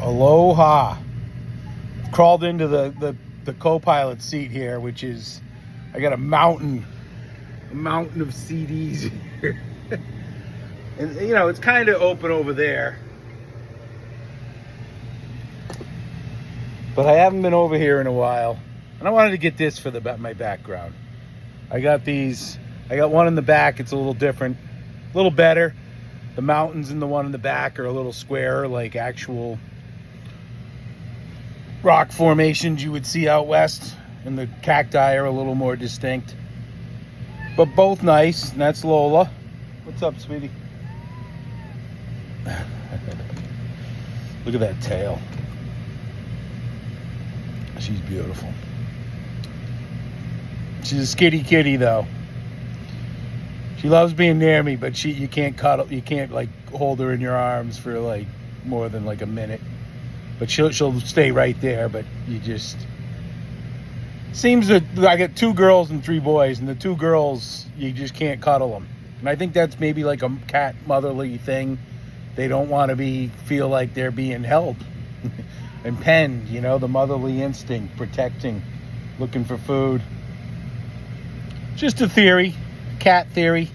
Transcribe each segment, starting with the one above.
Aloha. Crawled into the co-pilot seat here, which is, I got a mountain of CDs here. And, you know, it's kind of open over there. But I haven't been over here in a while. And I wanted to get this for my background. I got one in the back. It's a little different, a little better. The mountains in the one in the back are a little squarer, like actual rock formations you would see out west. And the cacti are a little more distinct. But both nice. And that's Lola. What's up, sweetie? Look at that tail. She's beautiful. She's a skitty kitty, though. She loves being near me, but you can't cuddle. You can't like hold her in your arms for like more than like a minute. But she'll stay right there. But you just seems that I got 2 girls and 3 boys, and the 2 girls you just can't cuddle them. And I think that's maybe like a cat motherly thing. They don't want to feel like they're being held and penned. You know, the motherly instinct, protecting, looking for food. Just a theory. Cat theory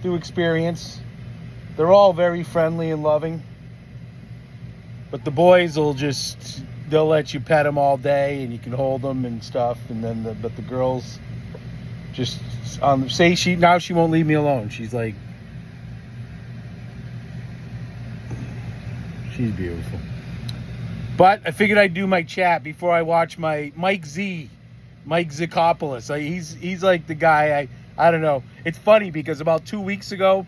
through experience. They're all very friendly and loving, but the boys they'll let you pet them all day and you can hold them and stuff, and then but the girls just she won't leave me alone. She's like, she's beautiful. But I figured I'd do my chat before I watch my Mike Zikopoulos. He's like the guy I don't know. It's funny because about 2 weeks ago,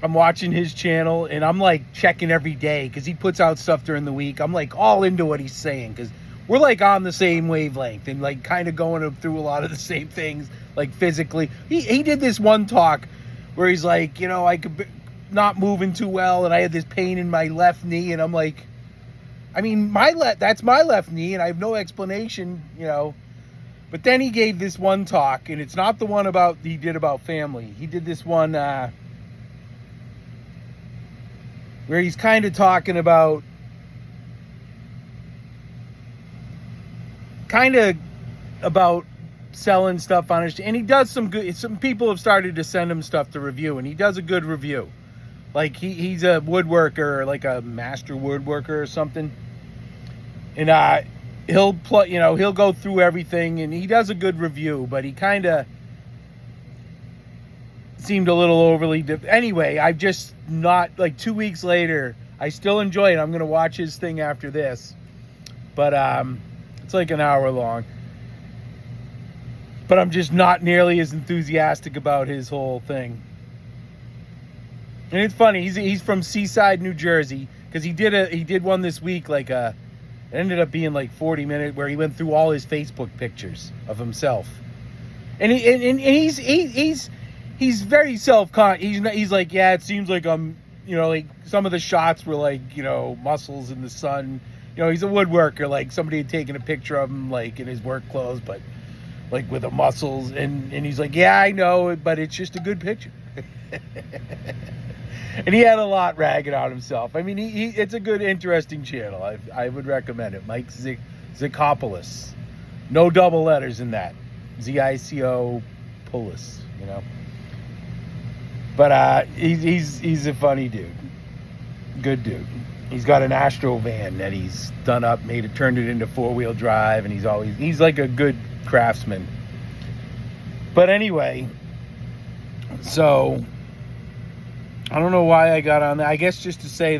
I'm watching his channel and I'm like checking every day because he puts out stuff during the week. I'm like all into what he's saying because we're like on the same wavelength and like kind of going through a lot of the same things, like physically. He did this one talk where he's like, you know, I could be not moving too well and I had this pain in my left knee, and I'm like, I mean, that's my left knee and I have no explanation, you know. But then he gave this one talk, and it's not the one he did about family. He did this one where he's kind of talking about selling stuff on his, and he does some good. Some people have started to send him stuff to review, and he does a good review. Like he's a woodworker, like a master woodworker or something, and he'll go through everything, and he does a good review, but he kind of seemed a little overly anyway. I've just not, like 2 weeks later, I still enjoy it. I'm going to watch his thing after this, but it's like an hour long, but I'm just not nearly as enthusiastic about his whole thing. And it's funny, he's from Seaside, New Jersey, because he did one this week, like it ended up being like 40 minutes where he went through all his Facebook pictures of himself. And he's very self-conscious. He's like, yeah, it seems like I'm, you know, like some of the shots were like, you know, muscles in the sun. You know, he's a woodworker, like somebody had taken a picture of him like in his work clothes, but like with the muscles. And he's like, yeah, I know, but it's just a good picture. And he had a lot ragging on himself. I mean, it's a good, interesting channel. I would recommend it. Mike Zikopoulos. No double letters in that. Zicopoulos, you know. But he's a funny dude. Good dude. He's got an Astro van that he's done up, turned it into 4-wheel drive, and he's like a good craftsman. But anyway, so I don't know why I got on that. I guess just to say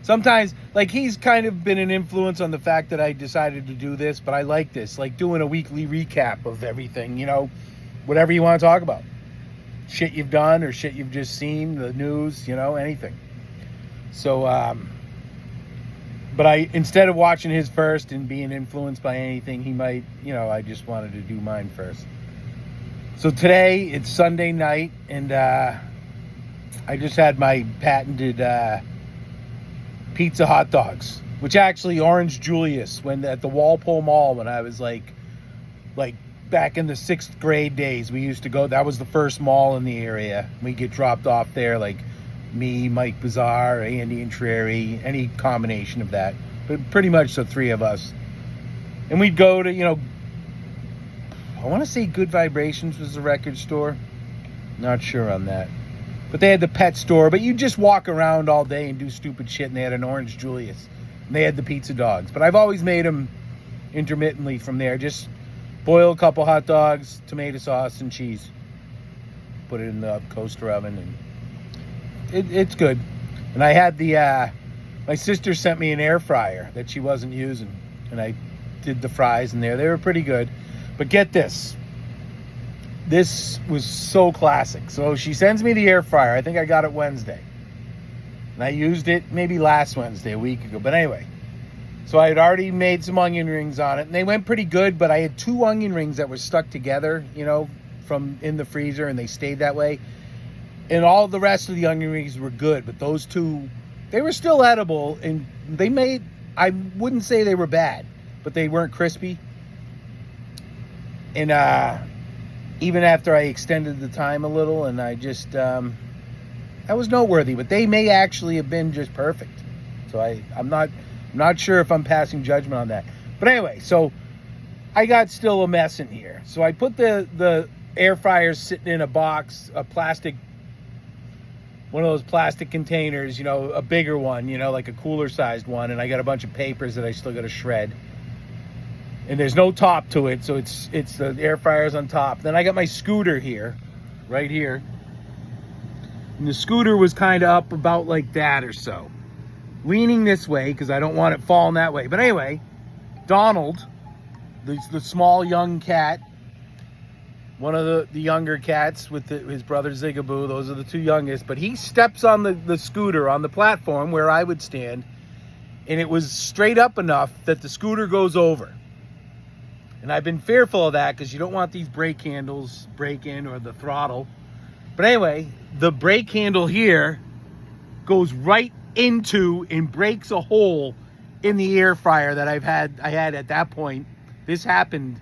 sometimes, like, he's kind of been an influence on the fact that I decided to do this, but I like this, like doing a weekly recap of everything, you know, whatever you want to talk about. Shit you've done or shit you've just seen, the news, you know, anything. So, but instead of watching his first and being influenced by anything, he might, you know, I just wanted to do mine first. So today, it's Sunday night, and I just had my patented pizza hot dogs, which actually Orange Julius, when at the Walpole Mall, when I was like back in the 6th grade days, we used to go. That was the first mall in the area. We get dropped off there like me, Mike Bizarre, Andy and Trary, any combination of that. But pretty much the three of us. And we'd go to, I want to say Good Vibrations was the record store. Not sure on that. But they had the pet store. But you just walk around all day and do stupid shit. And they had an Orange Julius. And they had the pizza dogs. But I've always made them intermittently from there. Just boil a couple hot dogs, tomato sauce, and cheese. Put it in the coaster oven. And it's good. And I had my sister sent me an air fryer that she wasn't using. And I did the fries in there. They were pretty good. But get this. This was so classic. So she sends me the air fryer. I think I got it Wednesday. And I used it maybe last Wednesday, a week ago. But anyway. So I had already made some onion rings on it. And they went pretty good. But I had 2 onion rings that were stuck together, from in the freezer. And they stayed that way. And all the rest of the onion rings were good. But those 2, they were still edible. And I wouldn't say they were bad. But they weren't crispy. And even after I extended the time a little, and I just, that was noteworthy. But they may actually have been just perfect. So I'm not sure if I'm passing judgment on that. But anyway, so I got still a mess in here. So I put the air fryers sitting in a box, one of those plastic containers, a bigger one, like a cooler sized one. And I got a bunch of papers that I still got to shred. And there's no top to it, so it's the air fryer's on top. Then I got my scooter here, right here. And the scooter was kind of up about like that or so. Leaning this way, because I don't want it falling that way. But anyway, Donald, the small young cat, one of the younger cats with his brother Zigaboo, those are the 2 youngest. But he steps on the scooter on the platform where I would stand. And it was straight up enough that the scooter goes over. And I've been fearful of that because you don't want these brake handles break in or the throttle. But anyway, the brake handle here goes right into and breaks a hole in the air fryer that I had at that point. This happened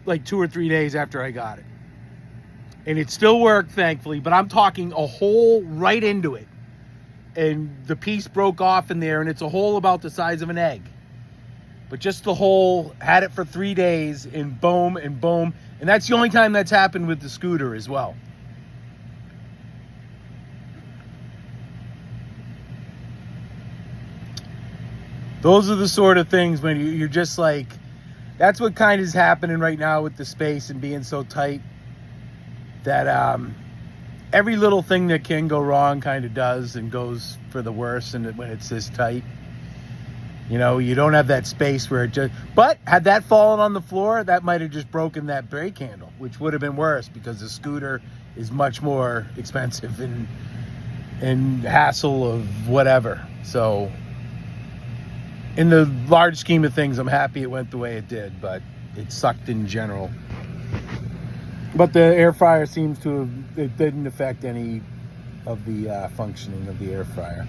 like 2 or 3 days after I got it. And it still worked, thankfully, but I'm talking a hole right into it. And the piece broke off in there, and it's a hole about the size of an egg. But just the hole, had it for 3 days, and boom, and boom. And that's the only time that's happened with the scooter as well. Those are the sort of things when you're just like, that's what kind of is happening right now with the space and being so tight. That every little thing that can go wrong kind of does and goes for the worse and when it's this tight. You don't have that space where it just... But had that fallen on the floor, that might have just broken that brake handle, which would have been worse because the scooter is much more expensive and hassle of whatever. So, in the large scheme of things, I'm happy it went the way it did, but it sucked in general. But the air fryer seems to have... It didn't affect any of the functioning of the air fryer,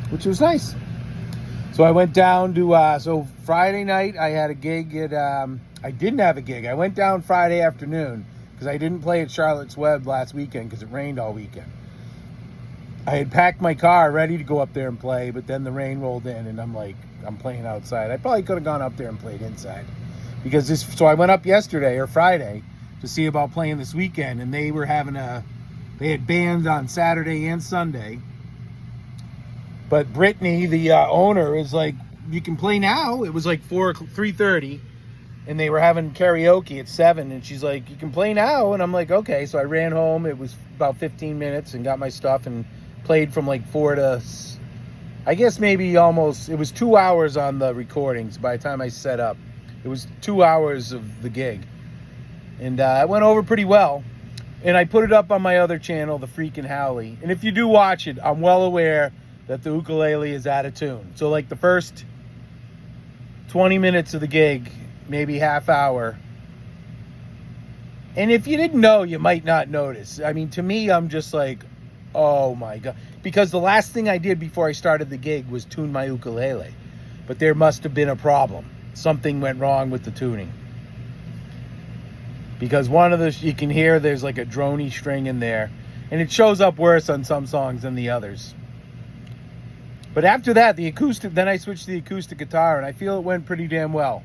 which was nice. So I went down to, so Friday night I had a gig at, I didn't have a gig. I went down Friday afternoon because I didn't play at Charlotte's Web last weekend because it rained all weekend. I had packed my car ready to go up there and play, but then the rain rolled in and I'm like, I'm playing outside. I probably could have gone up there and played inside so I went up yesterday or Friday to see about playing this weekend, and they had bands on Saturday and Sunday. But Brittany, the owner, is like, you can play now. It was like 3:30, and they were having karaoke at 7, and she's like, you can play now. And I'm like, okay. So I ran home. It was about 15 minutes and got my stuff and played from like 4 to, I guess maybe almost, it was 2 hours on the recordings by the time I set up. It was 2 hours of the gig. And it went over pretty well. And I put it up on my other channel, The Freakin' Howley. And if you do watch it, I'm well aware that the ukulele is out of tune. So like the first 20 minutes of the gig, maybe half hour. And if you didn't know, you might not notice. I mean, to me, I'm just like, oh my God. Because the last thing I did before I started the gig was tune my ukulele. But there must have been a problem. Something went wrong with the tuning. Because one of the, you can hear there's like a droney string in there. And it shows up worse on some songs than the others. But after that, the acoustic, then I switched to the acoustic guitar, and I feel it went pretty damn well.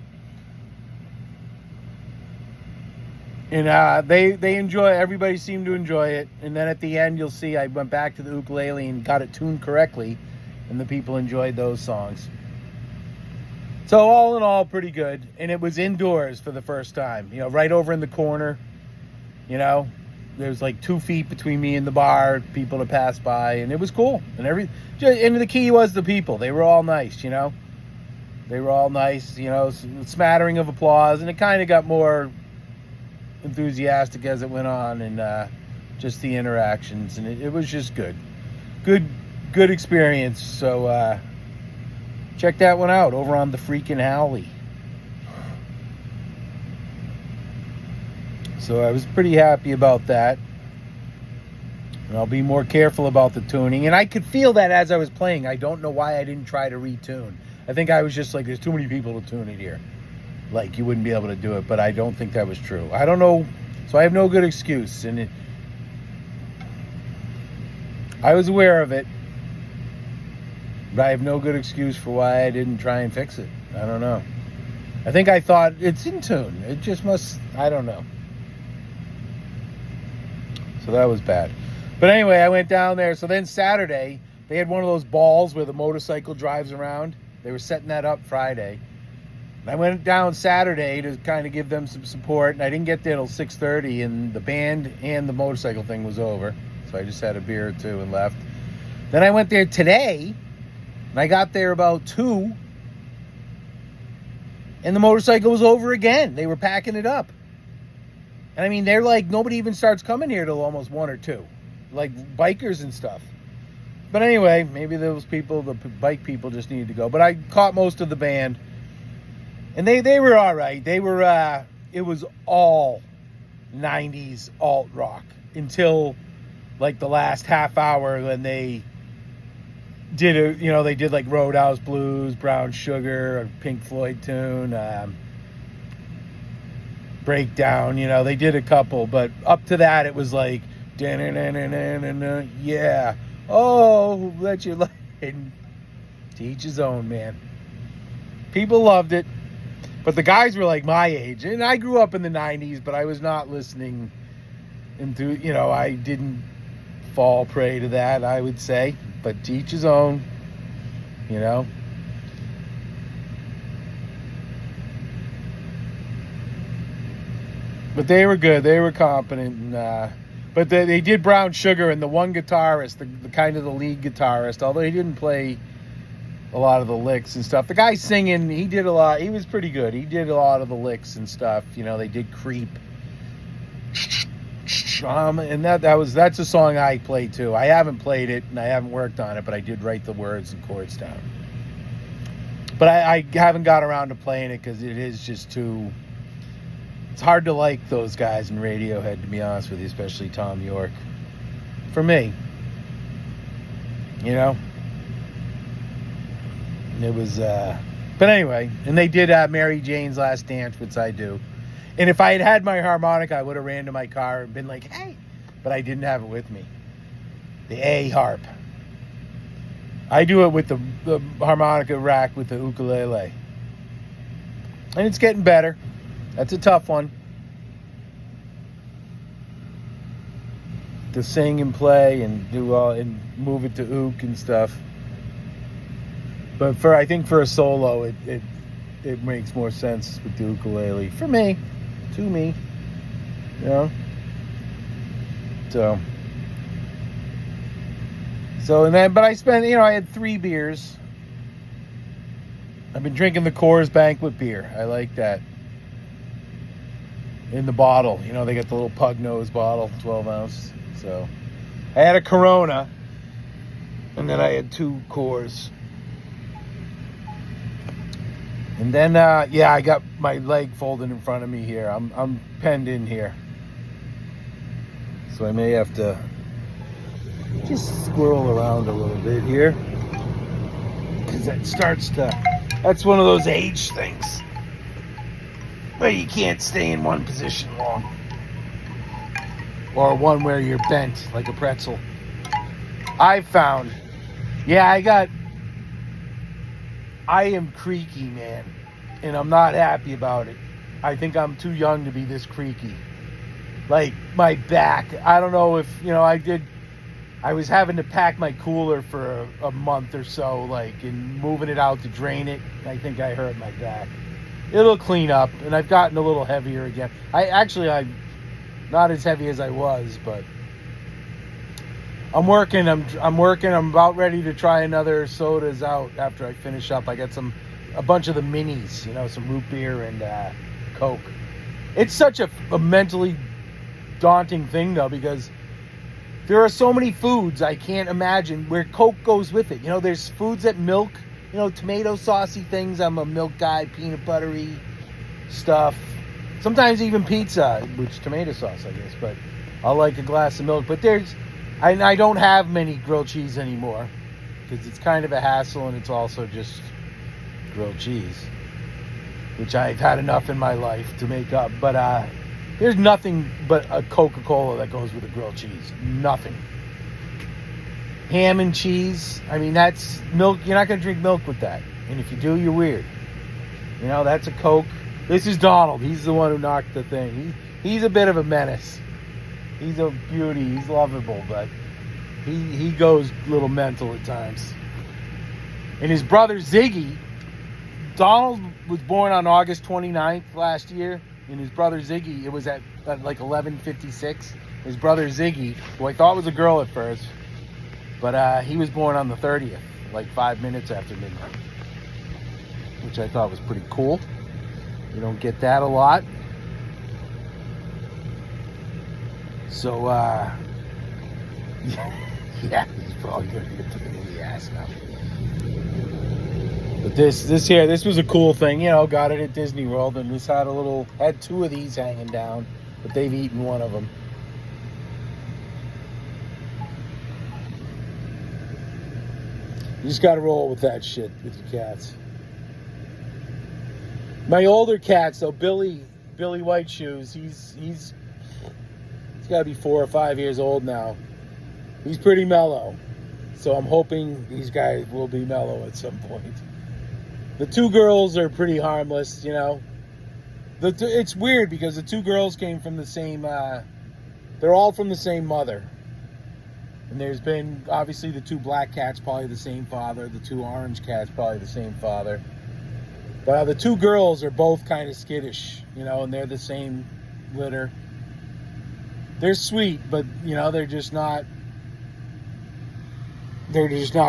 And they enjoy, everybody seemed to enjoy it. And then at the end, you'll see I went back to the ukulele and got it tuned correctly, and the people enjoyed those songs. So all in all, pretty good. And it was indoors for the first time, you know, right over in the corner. You know, there's like 2 feet between me and the bar, people to pass by, and it was cool. And the key was the people. They were all nice, you know. They were all nice, you know, smattering of applause, and it kind of got more enthusiastic as it went on, and just the interactions, and it was just good experience. So check that one out over on the freaking Howley. So I was pretty happy about that, and I'll be more careful about the tuning. And I could feel that as I was playing. I don't know why I didn't try to retune. I think I was just like, there's too many people to tune it here, like you wouldn't be able to do it. But I don't think that was true. I don't know, so I have no good excuse. And I was aware of it, but I have no good excuse for why I didn't try and fix it. I don't know. I think I thought it's in tune. It just must, I don't know. So that was bad. But anyway, I went down there. So then Saturday, they had one of those balls where the motorcycle drives around. They were setting that up Friday. And I went down Saturday to kind of give them some support. And I didn't get there till 6:30, and the band and the motorcycle thing was over. So I just had a beer or two and left. Then I went there today, and I got there about 2, and the motorcycle was over again. They were packing it up. And I mean, they're like, nobody even starts coming here till almost 1 or 2. Like bikers and stuff. But anyway, maybe those people, the bike people, just needed to go. But I caught most of the band. And they were all right. They were, it was all 90s alt rock until like the last half hour when they did they did like Roadhouse Blues, Brown Sugar, a Pink Floyd tune, Breakdown, you know, they did a couple, but up to that it was like, yeah, oh, let you like, and to each his own, man. People loved it, but the guys were like my age, and I grew up in the 90s, but I was not listening into, you know, I didn't fall prey to that, I would say, but to each his own, you know. But they were good. They were competent. And, but they did Brown Sugar, and the one guitarist, the kind of the lead guitarist, although he didn't play a lot of the licks and stuff. The guy singing, he did a lot. He was pretty good. He did a lot of the licks and stuff. You know, they did Creep. And that's a song I played too. I haven't played it, and I haven't worked on it, but I did write the words and chords down. But I haven't got around to playing it because it is just too... It's hard to like those guys in Radiohead, to be honest with you, especially Tom York. For me. You know? It was, but anyway, and they did Mary Jane's Last Dance, which I do. And if I had had my harmonica, I would have ran to my car and been like, hey, but I didn't have it with me. The A harp. I do it with the harmonica rack with the ukulele. And it's getting better. That's a tough one. To sing and play and do all and move it to ook and stuff. But I think for a solo, it makes more sense with the ukulele for me, to me, you know. So and then, but I spent, you know, I had 3 beers. I've been drinking the Coors Banquet beer. I like that. In the bottle, you know, they get the little pug nose bottle, 12 ounce. So I had a Corona, and then I had 2 Coors. And then, I got my leg folded in front of me here. I'm penned in here. So I may have to just squirrel around a little bit here. Because that's one of those age things. But you can't stay in one position long. or one where you're bent like a pretzel. I found, yeah, I am creaky, man, and I'm not happy about it. I think I'm too young to be this creaky. Like, my back, I don't know if, I was having to pack my cooler for a month or so, like, and moving it out to drain it. I think I hurt my back. It'll clean up, and I've gotten a little heavier again. I'm not as heavy as I was, but I'm working. I'm working. I'm about ready to try another sodas out after I finish up. I got a bunch of the minis, some root beer and Coke. It's such a mentally daunting thing, though, because there are so many foods I can't imagine where Coke goes with it. There's foods that milk, tomato saucy things. I'm a milk guy, peanut buttery stuff. Sometimes even pizza, which tomato sauce, I guess. But I'll like a glass of milk. But I don't have many grilled cheese anymore because it's kind of a hassle, and it's also just grilled cheese, which I've had enough in my life to make up. But there's nothing but a Coca-Cola that goes with a grilled cheese. Nothing. Ham and cheese, that's milk. You're not going to drink milk with that. And if you do, you're weird. That's a Coke. This is Donald. He's the one who knocked the thing. He's a bit of a menace. He's a beauty. He's lovable, but he goes a little mental at times. And his brother Ziggy, Donald was born on August 29th last year. And his brother Ziggy, it was at like 11:56. His brother Ziggy, who I thought was a girl at first, but he was born on the 30th, like 5 minutes after midnight, which I thought was pretty cool. You don't get that a lot. So, yeah, he's probably going to get to the ass now. But this was a cool thing, got it at Disney World, and this had two of these hanging down, but they've eaten one of them. You just got to roll with that shit with your cats. My older cats, though, Billy White Shoes, he's got to be 4 or 5 years old now. He's pretty mellow, so I'm hoping these guys will be mellow at some point. The two girls are pretty harmless, It's weird because the two girls came from the same, they're all from the same mother. And there's been, obviously, the two black cats, probably the same father. The two orange cats, probably the same father. But the two girls are both kind of skittish, and they're the same litter. They're sweet, but, they're just not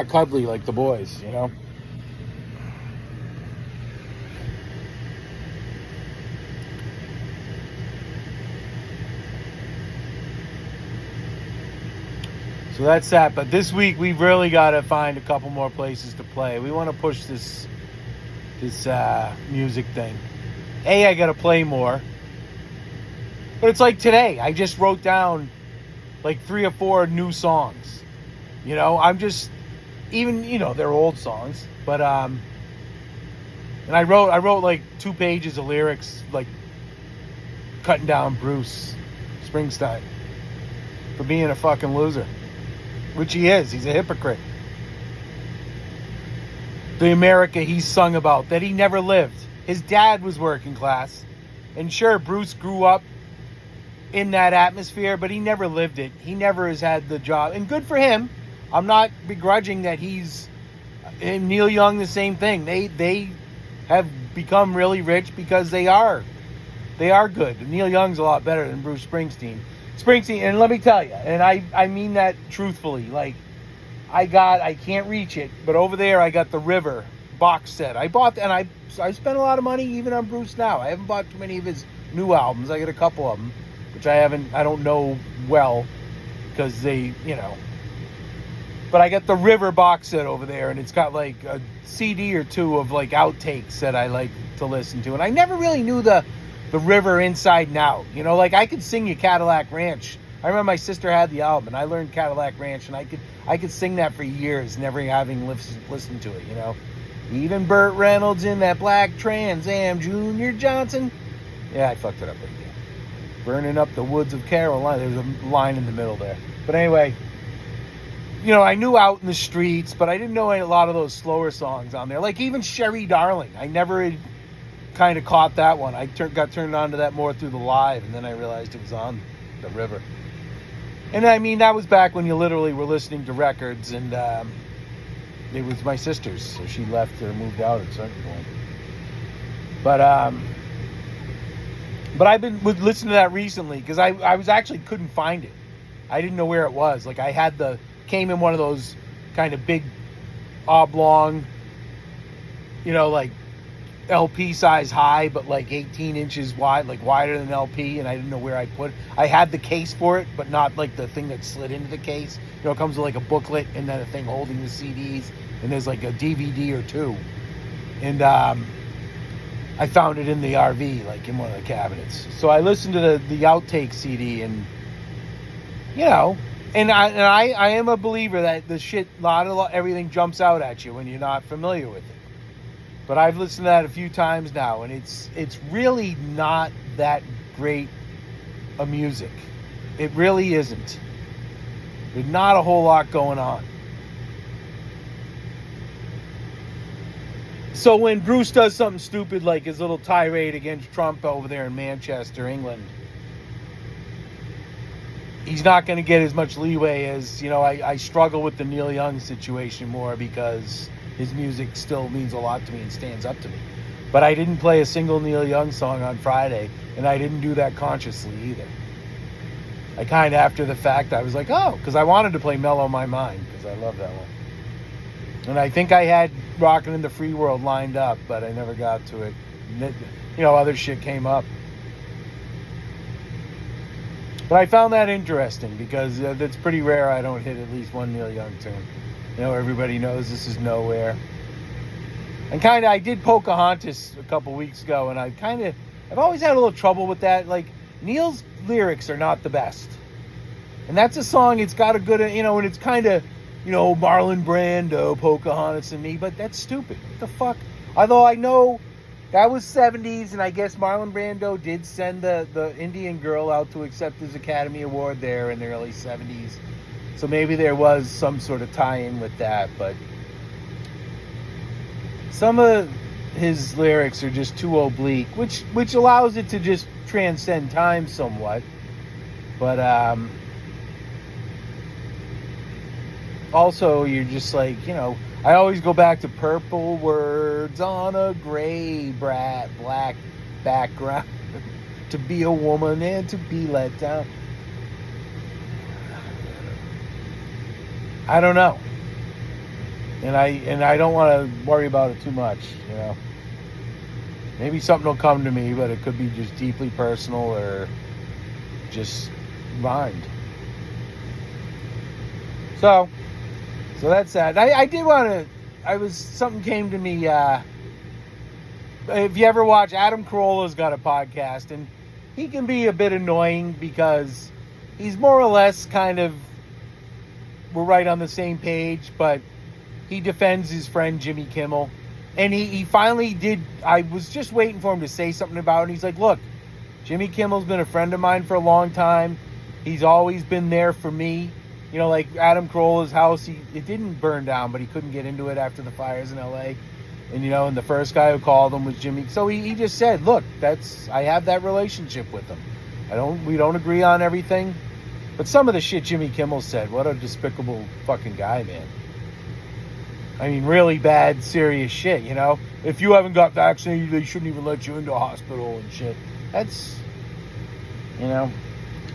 cuddly like the boys, So that's that. But this week we've really got to find a couple more places to play. We want to push this music thing. I got to play more. But it's like today. I just wrote down like 3 or 4 new songs. I'm just even they're old songs, but and I wrote like 2 pages of lyrics, like cutting down Bruce Springsteen for being a fucking loser. Which he is. He's a hypocrite. The America he's sung about that he never lived. His dad was working class. And sure, Bruce grew up in that atmosphere, but he never lived it. He never has had the job. And good for him. I'm not begrudging that he's... And Neil Young, the same thing. They have become really rich because they are good. Neil Young's a lot better than Bruce Springsteen. And let me tell you, and I mean that truthfully, like, I can't reach it, but over there I got the River box set. I bought, and I spent a lot of money even on Bruce now. I haven't bought too many of his new albums. I got a couple of them, which I don't know well, because they, but I got the River box set over there, and it's got like a CD or 2 of like outtakes that I like to listen to, and I never really knew the River inside and out. Like I could sing you Cadillac Ranch. I remember my sister had the album, and I learned Cadillac Ranch, and I could sing that for years, never having listened to it. Even Burt Reynolds in that black Trans Am, Junior Johnson. Yeah, I fucked it up again. Burning up the woods of Carolina. There's a line in the middle there. But anyway, I knew Out in the Streets, but I didn't know a lot of those slower songs on there. Like even Sherry Darling. I never had kind of caught that one. I got turned on to that more through the live, and then I realized it was on the river. And I mean, that was back when you literally were listening to records, and it was my sister's, so she left or moved out at a certain point. But I've been listening to that recently because I was actually couldn't find it. I didn't know where it was. Like I had came in one of those kind of big oblong, like LP size high, but like 18 inches wide, like wider than LP, and I didn't know where I put it. I had the case for it, but not like the thing that slid into the case. It comes with like a booklet and then a thing holding the CDs, and there's like a DVD or two. And I found it in the RV, like in one of the cabinets. So I listened to the outtake CD, and and I am a believer that the shit, everything jumps out at you when you're not familiar with it. But I've listened to that a few times now, and it's really not that great a music. It really isn't. There's not a whole lot going on. So when Bruce does something stupid like his little tirade against Trump over there in Manchester, England, he's not going to get as much leeway as, I struggle with the Neil Young situation more because his music still means a lot to me and stands up to me. But I didn't play a single Neil Young song on Friday, and I didn't do that consciously either. I kind of, after the fact, I was like, because I wanted to play Mellow My Mind, because I love that one. And I think I had Rockin' in the Free World lined up, but I never got to it. Other shit came up. But I found that interesting, because that's pretty rare I don't hit at least one Neil Young tune. Everybody knows This Is Nowhere. And I did Pocahontas a couple weeks ago, and I've always had a little trouble with that. Like, Neil's lyrics are not the best. And that's a song, it's got a good, and it's kind of, Marlon Brando, Pocahontas and me, but that's stupid. What the fuck? Although I know that was 70s, and I guess Marlon Brando did send the Indian girl out to accept his Academy Award there in the early 70s. So maybe there was some sort of tie-in with that, but some of his lyrics are just too oblique, which allows it to just transcend time somewhat. But also you're just like, I always go back to purple words on a gray black background to be a woman and to be let down. I don't know. And I don't want to worry about it too much, Maybe something will come to me, but it could be just deeply personal or just rhymed. So that's that. I did want to, something came to me, if you ever watch, Adam Carolla's got a podcast, and he can be a bit annoying because he's more or less kind of, we're right on the same page, but he defends his friend Jimmy Kimmel. And he finally did. I was just waiting for him to say something about it. And he's like, look, Jimmy Kimmel's been a friend of mine for a long time. He's always been there for me. Like Adam Carolla's house, it didn't burn down, but he couldn't get into it after the fires in L.A. And, and the first guy who called him was Jimmy. So he just said, look, I have that relationship with him. We don't agree on everything. But some of the shit Jimmy Kimmel said, what a despicable fucking guy, man. I mean, really bad, serious shit, If you haven't got vaccinated, they shouldn't even let you into a hospital and shit. That's, And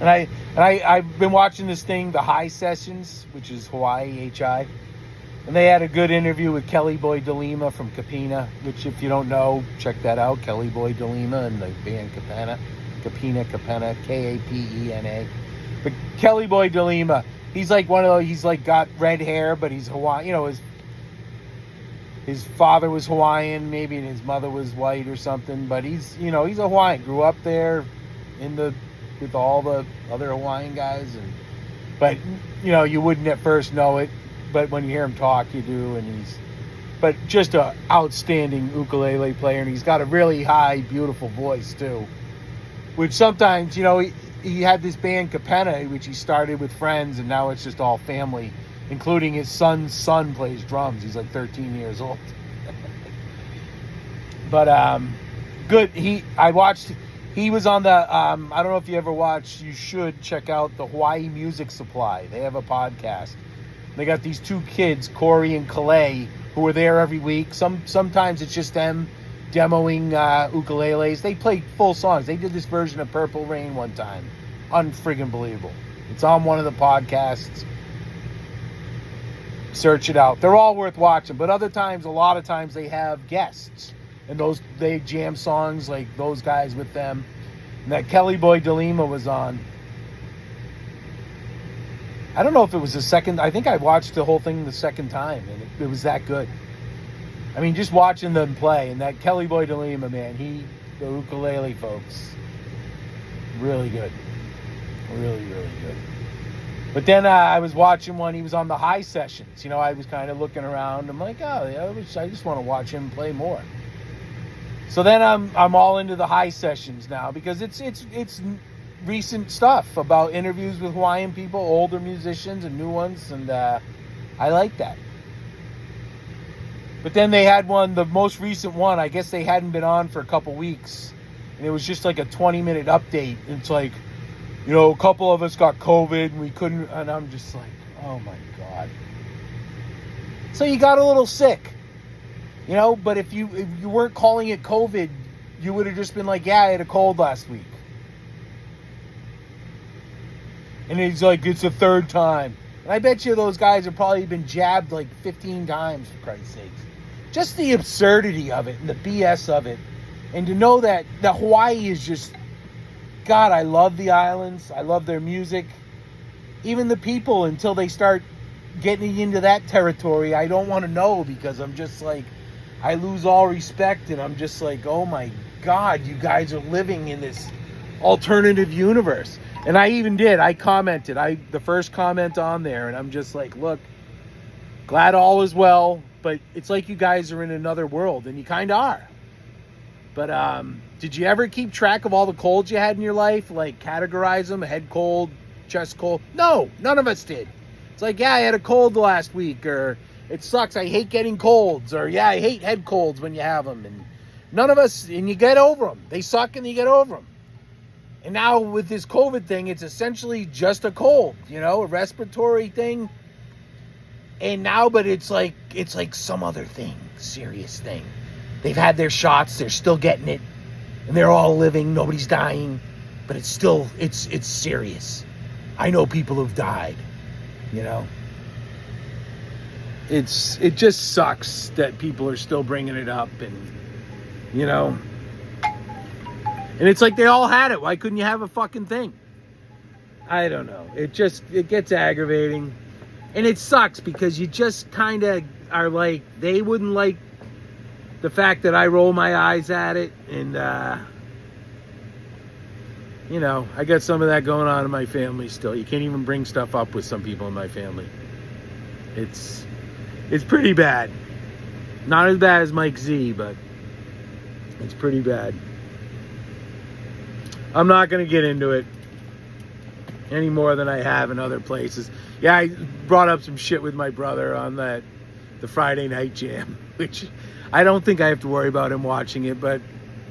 I've been watching this thing, The High Sessions, which is Hawaii, H-I. And they had a good interview with Kelly Boy DeLima from Capena, which if you don't know, check that out. Kelly Boy DeLima and the band Capena, K-A-P-E-N-A. But Kelly Boy DeLima, he's like one of those, he's like got red hair, but he's Hawaiian, his father was Hawaiian, maybe, and his mother was white or something. But he's a Hawaiian. Grew up there with all the other Hawaiian guys. But you wouldn't at first know it. But when you hear him talk, you do. But just an outstanding ukulele player. And he's got a really high, beautiful voice, too. which sometimes, you know, he had this band Capenna, which he started with friends, and now it's just all family, including his son's son plays drums. He's like 13 years old. But good. He was on the I don't know if you ever watched. You should check out the Hawaii Music Supply. They have a podcast. They got these two kids, Corey and Calais, who are there every week. Sometimes it's just them demoing ukuleles. They play full songs. They did this version of Purple Rain one time. Unfriggin' believable. It's on one of the podcasts. Search it out. They're all worth watching. But a lot of times they have guests. And they jam songs like those guys with them. And that Kelly Boy DeLima was on. I don't know if it was the second. I think I watched the whole thing the second time. And it was that good. I mean, just watching them play. And that Kelly Boy DeLima, man. The ukulele folks. Really good. Really, really good. But then I was watching one. He was on the High Sessions. You know, I was kind of looking around. I'm like, oh, I just want to watch him play more. So then I'm all into the High Sessions now because it's recent stuff about interviews with Hawaiian people, older musicians and new ones, and I like that. But then they had one, the most recent one, I guess they hadn't been on for a couple weeks, and it was just like a 20-minute update. It's like, you know, a couple of us got COVID and we couldn't, and I'm just like, oh my God. So you got a little sick. You know, but if you weren't calling it COVID, you would have just been like, yeah, I had a cold last week. And he's like, it's the third time. And I bet you those guys have probably been jabbed like 15 times, for Christ's sakes. Just the absurdity of it and the BS of it. And to know that Hawaii is just, God, I love the islands. I love their music. Even the people, until they start getting into that territory, I don't want to know because I'm just like, I lose all respect, and I'm just like, oh my God, you guys are living in this alternative universe. And I commented, the first comment on there, and I'm just like, look, glad all is well, but it's like you guys are in another world, and you kind of are. But did you ever keep track of all the colds you had in your life? Like categorize them, head cold, chest cold? No, none of us did. It's like, yeah, I had a cold last week, or it sucks, I hate getting colds, or yeah, I hate head colds when you have them. And none of us, and you get over them. They suck and you get over them. And now with this COVID thing, it's essentially just a cold, you know, a respiratory thing. And now, but it's like some other thing, serious thing. They've had their shots, they're still getting it, and they're all living, nobody's dying, but it's still, it's serious. I know people who've died, you know. It just sucks that people are still bringing it up, and, you know. And it's like they all had it. Why couldn't you have a fucking thing? I don't know. It gets aggravating. And it sucks because you just kind of are like, they wouldn't like the fact that I roll my eyes at it. And, you know, I got some of that going on in my family still. You can't even bring stuff up with some people in my family. It's pretty bad. Not as bad as Mike Z, but it's pretty bad. I'm not going to get into it any more than I have in other places. Yeah, I brought up some shit with my brother on the Friday Night Jam, which I don't think I have to worry about him watching it, but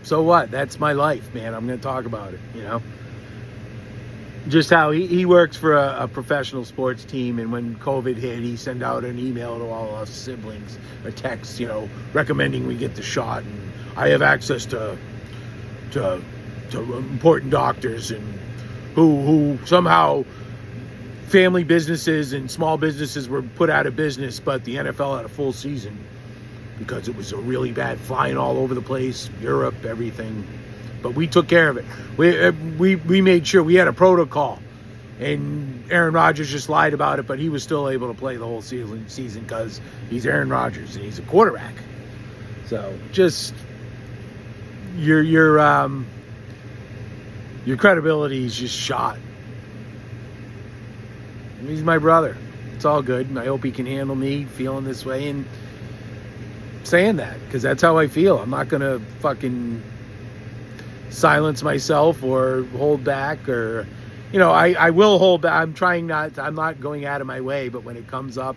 so what? That's my life, man. I'm going to talk about it, you know? Just how he works for a professional sports team, and when COVID hit, he sent out an email to all us siblings, a text, you know, recommending we get the shot, and I have access to important doctors, and who somehow family businesses and small businesses were put out of business, but the NFL had a full season because it was a really bad, flying all over the place, Europe, everything. But we took care of it. We made sure we had a protocol, and Aaron Rodgers just lied about it, but he was still able to play the whole season because he's Aaron Rodgers and he's a quarterback. So just your credibility is just shot. He's my brother. It's all good. I hope he can handle me feeling this way and saying that, because that's how I feel. I'm not going to fucking silence myself or hold back, or, I will hold back. I'm not going out of my way, but when it comes up,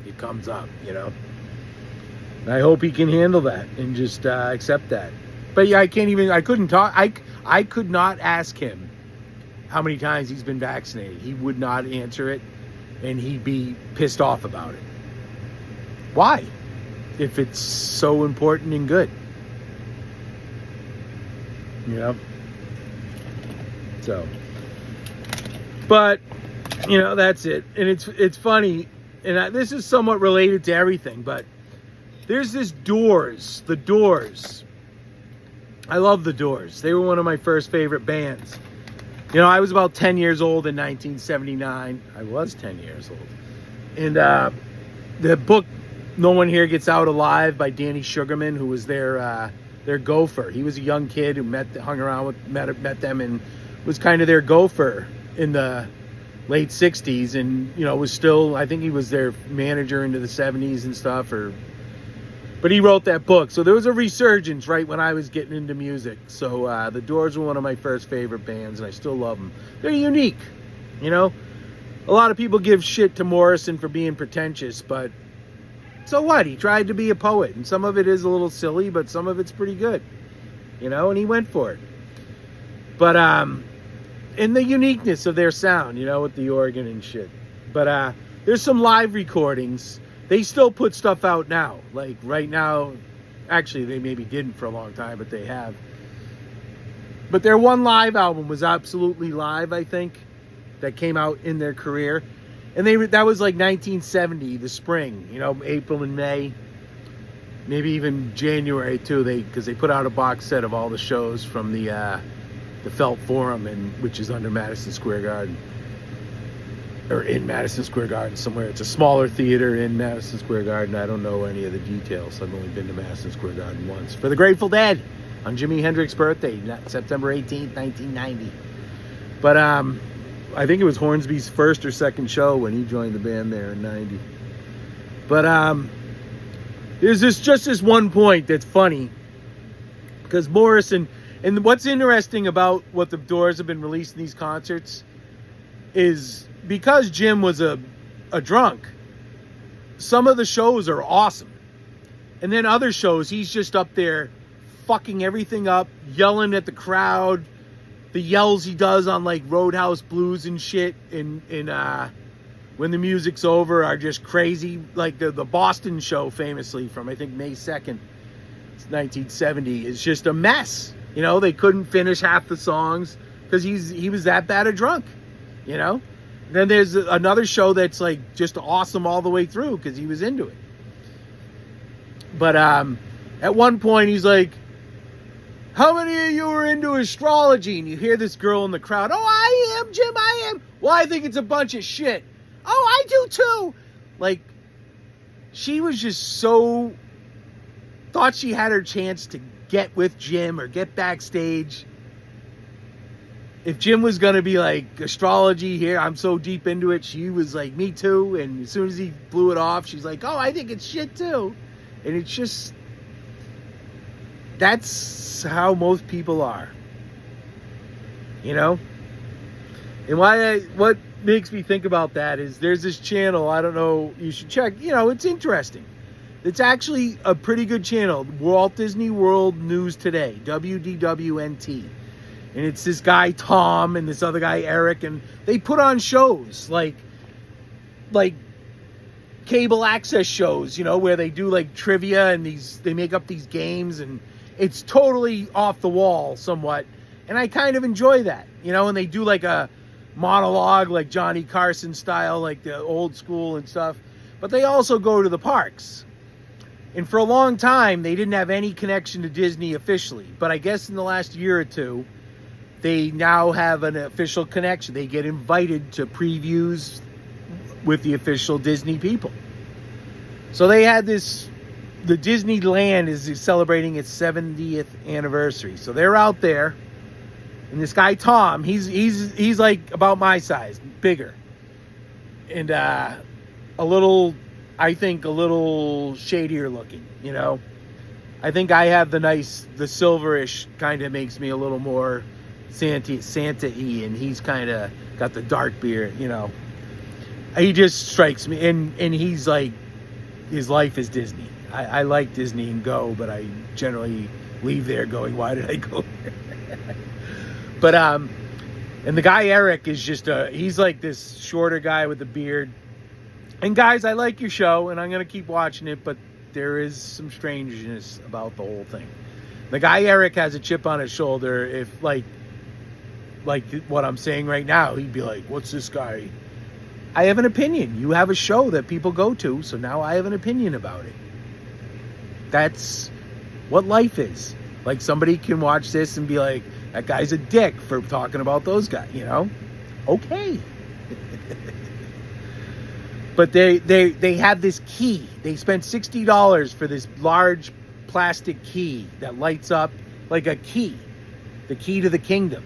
it comes up, And I hope he can handle that and just accept that. But yeah, I couldn't talk. I could not ask him how many times he's been vaccinated. He would not answer it, and he'd be pissed off about it. Why? If it's so important and good. So, but, that's it. And it's funny, and this is somewhat related to everything, but there's this Doors, the Doors. I love the Doors. They were one of my first favorite bands. I was about 10 years old in 1979. I was 10 years old. And the book No One Here Gets Out Alive by Danny Sugarman, who was their gopher. He was a young kid who met them and was kind of their gopher in the late 60s, and was still, I think he was their manager into the 70s and stuff, but he wrote that book. So there was a resurgence right when I was getting into music. So the Doors were one of my first favorite bands, and I still love them. They're unique. A lot of people give shit to Morrison for being pretentious, but so what? He tried to be a poet, and some of it is a little silly, but some of it's pretty good, and he went for it. But in the uniqueness of their sound, with the organ and shit. But there's some live recordings. They still put stuff out now. Like right now, actually they maybe didn't for a long time, but they have. But their one live album was absolutely live, I think, that came out in their career. And that was like 1970, the spring, April and May, maybe even January too. Because they put out a box set of all the shows from the Felt Forum, which is under Madison Square Garden, or in Madison Square Garden somewhere. It's a smaller theater in Madison Square Garden. I don't know any of the details. I've only been to Madison Square Garden once for the Grateful Dead on Jimi Hendrix's birthday, September 18th, 1990. But I think it was Hornsby's first or second show when he joined the band there in 90. But there's just this one point that's funny, because Morrison, and what's interesting about what the Doors have been releasing these concerts is because Jim was a drunk, some of the shows are awesome. And then other shows, he's just up there fucking everything up, yelling at the crowd. The yells he does on like Roadhouse Blues and shit in when the music's over are just crazy. Like the Boston show, famously from I think May 2nd, 1970, is just a mess. They couldn't finish half the songs because he was that bad a drunk. Then there's another show that's like just awesome all the way through because he was into it. But at one point he's like, "How many of you are into astrology?" And you hear this girl in the crowd, "Oh, I am, Jim, I am." "Well, I think it's a bunch of shit." "Oh, I do too." Like, she was just so, thought she had her chance to get with Jim or get backstage. If Jim was going to be like, astrology here, I'm so deep into it, she was like, "Me too." And as soon as he blew it off, she's like, "Oh, I think it's shit too." And it's just, that's how most people are, And what makes me think about that is there's this channel, I don't know, you should check, it's interesting. It's actually a pretty good channel, Walt Disney World News Today, WDWNT. And it's this guy Tom and this other guy Eric, and they put on shows like cable access shows, where they do like trivia and they make up these games, and it's totally off the wall somewhat. And I kind of enjoy that, and they do like a monologue, like Johnny Carson style, like the old school and stuff. But they also go to the parks. And for a long time, they didn't have any connection to Disney officially. But I guess in the last year or two, they now have an official connection. They get invited to previews with the official Disney people. So they had this, the Disneyland is celebrating its 70th anniversary. So they're out there, and this guy Tom, he's like about my size, bigger, and I think a little shadier looking, I think I have the silverish kind of makes me a little more Santa-y, and he's kind of got the dark beard, you know. He just strikes me, and he's like, his life is Disney. I like Disney and go, but I generally leave there going, why did I go there? But, and the guy Eric is just he's like this shorter guy with a beard. And guys, I like your show, and I'm going to keep watching it, but there is some strangeness about the whole thing. The guy Eric has a chip on his shoulder. If, like what I'm saying right now, he'd be like, what's this guy? I have an opinion. You have a show that people go to, so now I have an opinion about it. That's what life is. Like, somebody can watch this and be like, that guy's a dick for talking about those guys, you know? Okay. But they have this key. They spent $60 for this large plastic key that lights up like a key. The key to the kingdom.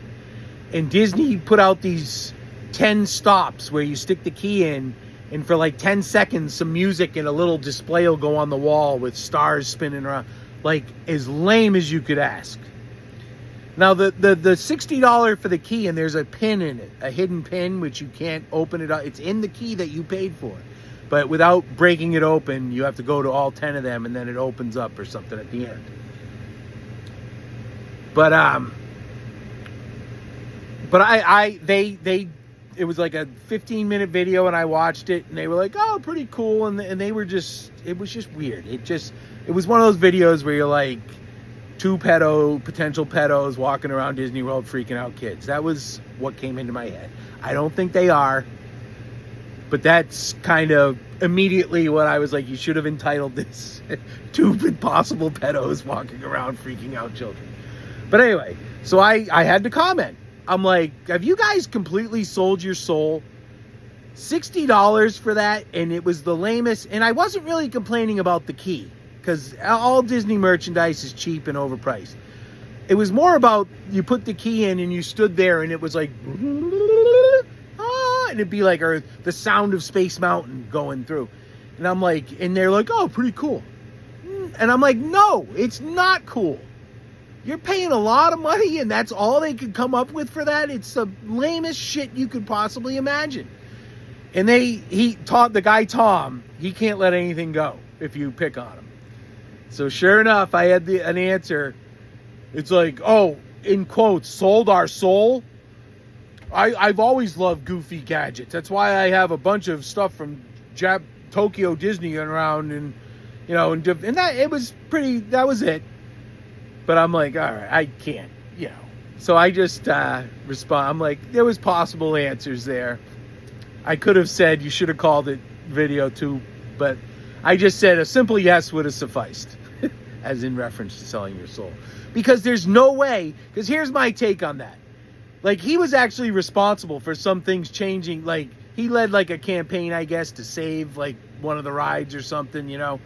And Disney put out these 10 stops where you stick the key in, and for like 10 seconds, some music and a little display will go on the wall with stars spinning around. Like, as lame as you could ask. Now, the $60 for the key, and there's a pin in it, a hidden pin, which you can't open it up. It's in the key that you paid for. But without breaking it open, you have to go to all 10 of them, and then it opens up or something at the end. But it was like a 15-minute video, and I watched it, and they were like, oh, pretty cool, and they were just, it was just weird. It was one of those videos where you're like, two potential pedos walking around Disney World freaking out kids. That was what came into my head. I don't think they are, but that's kind of immediately what I was like, you should have entitled this two possible pedos walking around freaking out children. But anyway, so I had to comment. I'm like, have you guys completely sold your soul? $60 for that, and it was the lamest. And I wasn't really complaining about the key, because all Disney merchandise is cheap and overpriced. It was more about, you put the key in and you stood there and it was like, and it'd be like, or the sound of Space Mountain going through. And I'm like, and they're like, oh, pretty cool. And I'm like, no, it's not cool. You're paying a lot of money, and that's all they could come up with for that. It's the lamest shit you could possibly imagine. And the guy Tom, he can't let anything go if you pick on him. So sure enough, I had an answer. It's like, oh, in quotes, sold our soul. I've always loved goofy gadgets. That's why I have a bunch of stuff from Tokyo Disney around, and you know, and that was it. But I'm like, all right, I can't, you know. So I just respond. I'm like, there was possible answers there. I could have said you should have called it video 2, but I just said a simple yes would have sufficed, as in reference to selling your soul. Because there's no way, because here's my take on that. Like, he was actually responsible for some things changing. Like, he led like a campaign, I guess, to save like one of the rides or something, you know.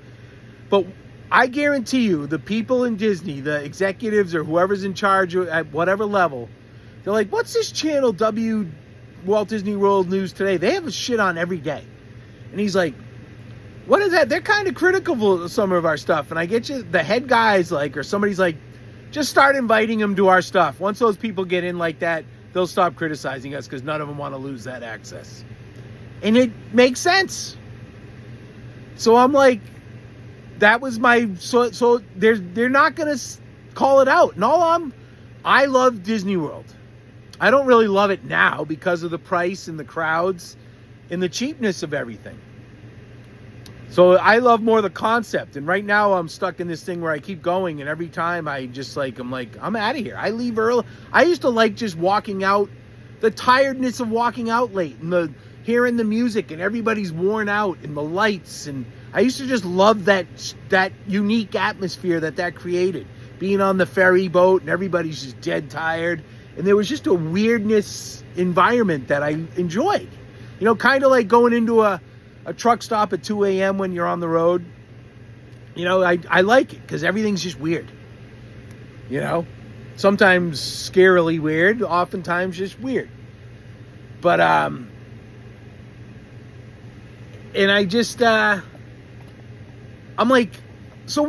But I guarantee you, the people in Disney, the executives or whoever's in charge at whatever level, they're like, what's this channel Walt Disney World News Today? They have a shit on every day. And he's like, what is that? They're kind of critical of some of our stuff. And I get you, the head guy's like, or somebody's like, just start inviting them to our stuff. Once those people get in like that, they'll stop criticizing us because none of them want to lose that access. And it makes sense. So I'm like, that was my, so they're not going to call it out. And I love Disney World. I don't really love it now because of the price and the crowds and the cheapness of everything. So I love more the concept. And right now I'm stuck in this thing where I keep going, and every time I'm out of here. I leave early. I used to like just walking out, the tiredness of walking out late, and hearing the music, and everybody's worn out, and the lights, and I used to just love that unique atmosphere that created. Being on the ferry boat, and everybody's just dead tired. And there was just a weirdness environment that I enjoyed. You know, kind of like going into a truck stop at 2 a.m. when you're on the road. You know, I like it because everything's just weird. You know, sometimes scarily weird, oftentimes just weird. But, and I just, I'm like, So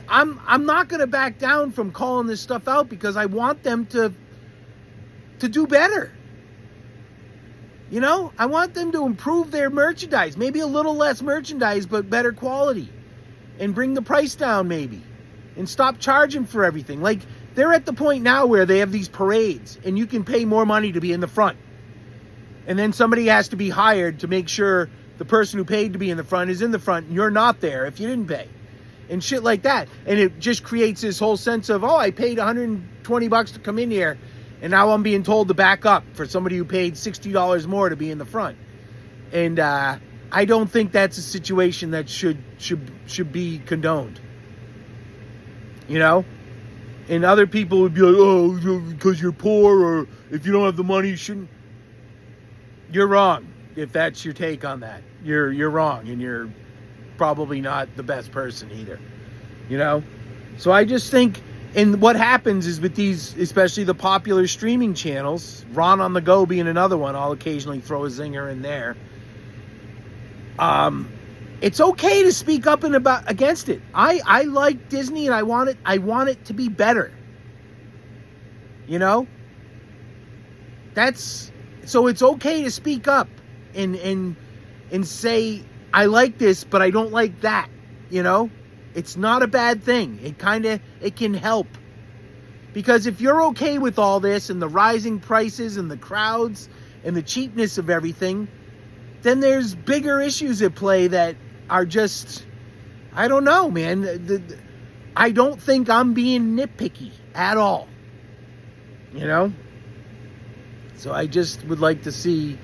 I'm not going to back down from calling this stuff out because I want them to do better. You know, I want them to improve their merchandise, maybe a little less merchandise, but better quality, and bring the price down maybe, and stop charging for everything. Like, they're at the point now where they have these parades and you can pay more money to be in the front. And then somebody has to be hired to make sure the person who paid to be in the front is in the front and you're not there if you didn't pay. And shit like that. And it just creates this whole sense of, oh, I paid $120 to come in here and now I'm being told to back up for somebody who paid $60 more to be in the front. And I don't think that's a situation that should be condoned. You know? And other people would be like, oh, because you're poor, or if you don't have the money, you shouldn't. You're wrong if that's your take on that. You're wrong, and you're probably not the best person either. You know? So I just think, and what happens is with these, especially the popular streaming channels, Ron on the Go being another one, I'll occasionally throw a zinger in there. It's okay to speak up and against it. I like Disney and I want it to be better. You know? So it's okay to speak up and say, I like this, but I don't like that. You know? It's not a bad thing. It can help. Because if you're okay with all this and the rising prices and the crowds and the cheapness of everything, then there's bigger issues at play that are just, I don't know, man. I don't think I'm being nitpicky at all. You know? So I just would like to see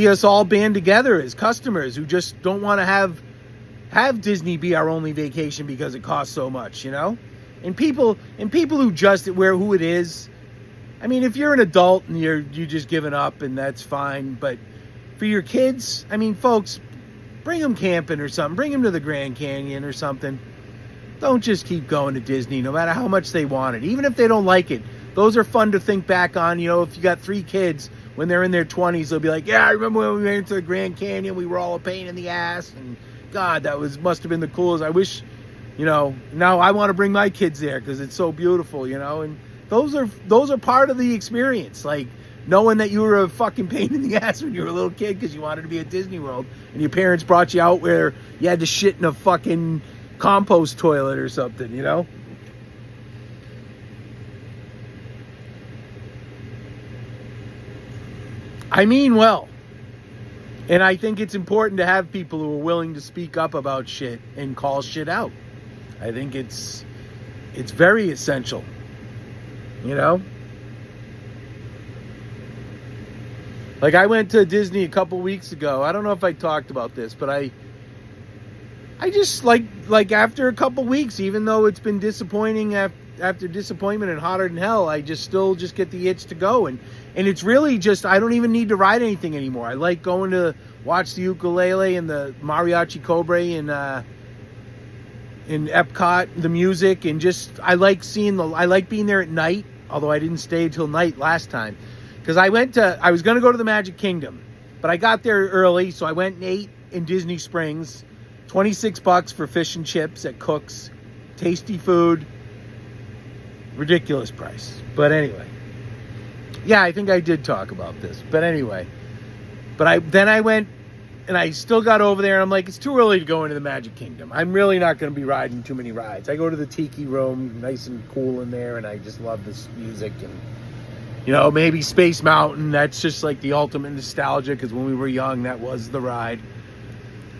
us all band together as customers who just don't want to have Disney be our only vacation because it costs so much, you know? And people who just who it is. I mean, if you're an adult and you're just giving up, and that's fine, but for your kids, I mean, folks, bring them camping or something. Bring them to the Grand Canyon or something. Don't just keep going to Disney, no matter how much they want it. Even if they don't like it, those are fun to think back on. You know, if you got 3 kids, when they're in their 20s, they'll be like, yeah, I remember when we went to the Grand Canyon, we were all a pain in the ass, and God, must have been the coolest. I wish, you know, now I want to bring my kids there because it's so beautiful, you know. And those are part of the experience, like knowing that you were a fucking pain in the ass when you were a little kid because you wanted to be at Disney World and your parents brought you out where you had to shit in a fucking compost toilet or something, you know. I mean well. And I think it's important to have people who are willing to speak up about shit and call shit out. I think it's very essential. You know? Like, I went to Disney a couple weeks ago. I don't know if I talked about this, but I just like after a couple weeks, even though it's been disappointing after disappointment and hotter than hell, I still get the itch to go. And it's really just, I don't even need to ride anything anymore. I like going to watch the ukulele and the mariachi cobra in Epcot, the music, and just, I like being there at night, although I didn't stay till night last time. Because I was going to go to the Magic Kingdom, but I got there early, so I went and ate in Disney Springs. $26 for fish and chips at Cook's. Tasty food. Ridiculous price. But anyway. Yeah, I think I did talk about this. But anyway. But I went, and I still got over there, and I'm like, it's too early to go into the Magic Kingdom. I'm really not going to be riding too many rides. I go to the Tiki Room, nice and cool in there, and I just love this music. And, you know, maybe Space Mountain. That's just like the ultimate nostalgia, because when we were young, that was the ride.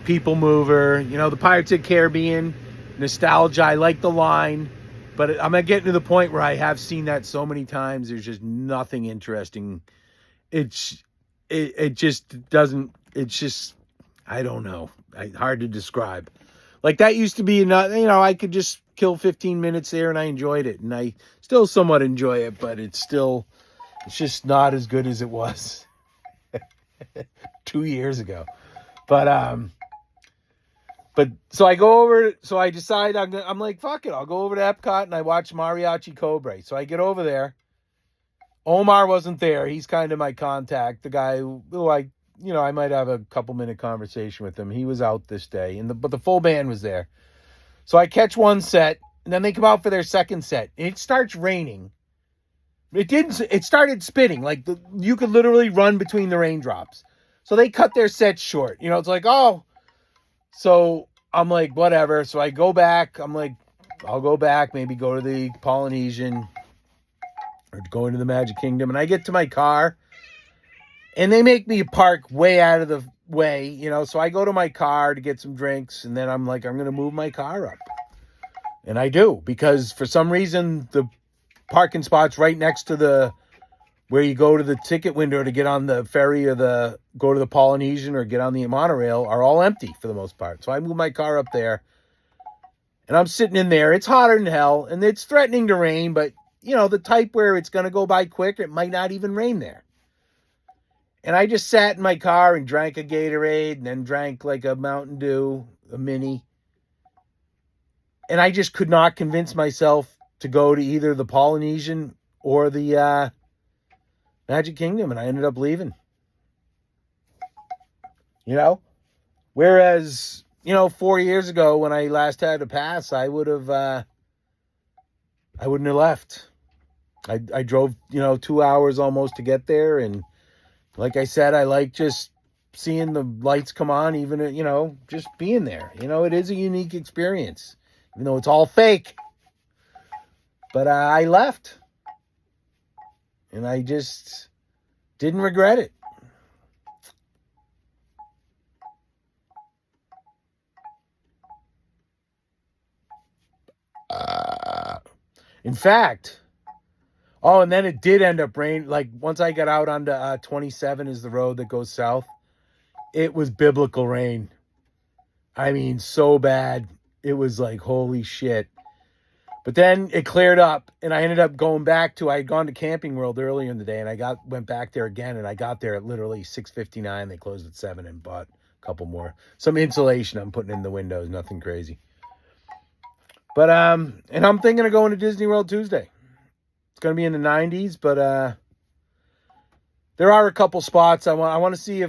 People Mover, you know, the Pirates of the Caribbean, nostalgia. I like the line, but I'm getting to the point where I have seen that so many times. There's just nothing interesting. It just doesn't. It's just, I don't know. Hard to describe. Like, that used to be, you know, I could just kill 15 minutes there and I enjoyed it, and I still somewhat enjoy it, but it's just not as good as it was 2 years ago. But so I go over, so I decide I'm like, fuck it, I'll go over to Epcot and I watch Mariachi Cobra. So I get over there. Omar wasn't there. He's kind of my contact, the guy who I might have a couple minute conversation with him. He was out this day, but the full band was there. So I catch one set, and then they come out for their second set. And it starts raining. It didn't. It started spitting. Like you could literally run between the raindrops. So they cut their set short. You know, it's like, oh. So I'm like, whatever. So I go back. I'm like, I'll go back. Maybe go to the Polynesian or go into the Magic Kingdom. And I get to my car, and they make me park way out of the way. You know, so I go to my car to get some drinks, and then I'm like, I'm gonna move my car up. And I do, because for some reason the parking spots right next to the where you go to the ticket window to get on the ferry or go to the Polynesian or get on the monorail are all empty for the most part. So I move my car up there, and I'm sitting in there. It's hotter than hell, and it's threatening to rain, but you know, the type where it's going to go by quick, it might not even rain there. And I just sat in my car and drank a Gatorade and then drank like a Mountain Dew, a mini. And I just could not convince myself to go to either the Polynesian or the Magic Kingdom, and I ended up leaving. You know? Whereas, you know, 4 years ago when I last had a pass, I wouldn't have left. I drove, 2 hours almost to get there, and like I said, I like just seeing the lights come on, even, just being there. It is a unique experience, even though it's all fake. But I left, and I just didn't regret it. In fact, and then it did end up raining. Like, once I got out onto 27 is the road that goes south, it was biblical rain. I mean, so bad. It was like, holy shit. But then it cleared up, and I ended up going back I had gone to Camping World earlier in the day, and I went back there again, and I got there at literally 6:59. They closed at 7 and bought a couple more. Some insulation I'm putting in the windows, nothing crazy. But, and I'm thinking of going to Disney World Tuesday. It's going to be in the 90s, but there are a couple spots. I want to see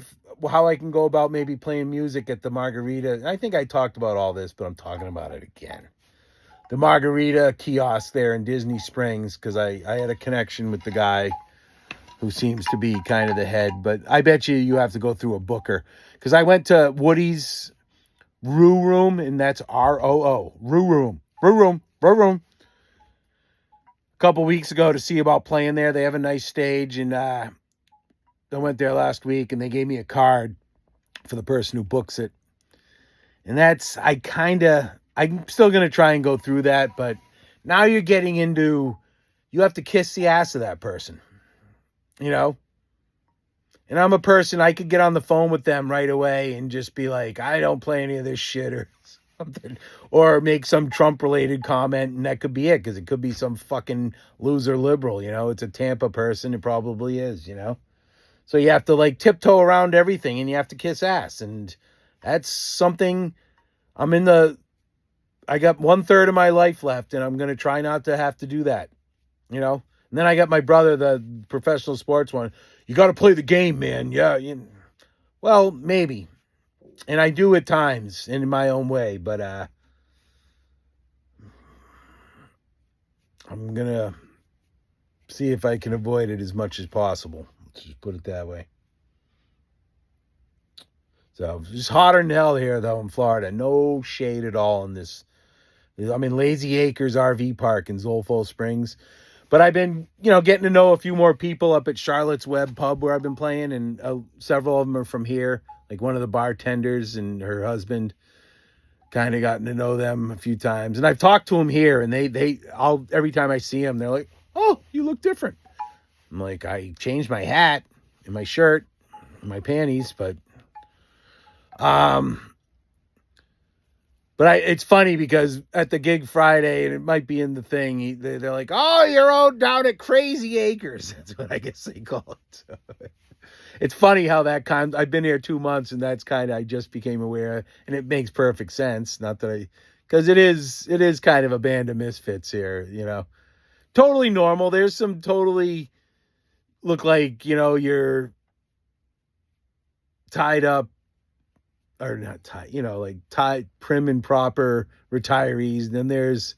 how I can go about maybe playing music at the Margarita. I think I talked about all this, but I'm talking about it again. The Margarita kiosk there in Disney Springs, because I had a connection with the guy who seems to be kind of the head. But I bet you have to go through a booker. Because I went to Woody's Roo Room, and that's ROO. Roo Room. A couple weeks ago to see about playing there. They have a nice stage, and I went there last week, and they gave me a card for the person who books it. And I'm still going to try and go through that, but now you're getting into, you have to kiss the ass of that person, And I'm a person, I could get on the phone with them right away and just be like, I don't play any of this shit or something, or make some Trump-related comment, and that could be it, because it could be some fucking loser liberal, It's a Tampa person, it probably is, So you have to, like, tiptoe around everything, and you have to kiss ass, and that's something I got 1/3 of my life left, and I'm going to try not to have to do that, And then I got my brother, the professional sports one. You got to play the game, man. Yeah. Well, maybe. And I do at times in my own way, but I'm going to see if I can avoid it as much as possible. Let's just put it that way. So it's just hotter than hell here, though, in Florida. No shade at all in this. I'm in Lazy Acres RV Park in Zolfo Springs. But I've been, getting to know a few more people up at Charlotte's Web Pub where I've been playing, and several of them are from here. Like one of the bartenders and her husband, kind of gotten to know them a few times. And I've talked to them here, and every time I see them, they're like, "Oh, you look different." I'm like, I changed my hat and my shirt and my panties, but it's funny because at the gig Friday, and it might be in the thing, they're like, "Oh, you're all down at Crazy Acres." That's what I guess they call it. So, it's funny how I've been here 2 months, and that's kind of, I just became aware, and it makes perfect sense. Not that because it is kind of a band of misfits here, Totally normal. There's some totally look like, you're tied up or not tight, like tight, prim and proper retirees. And then there's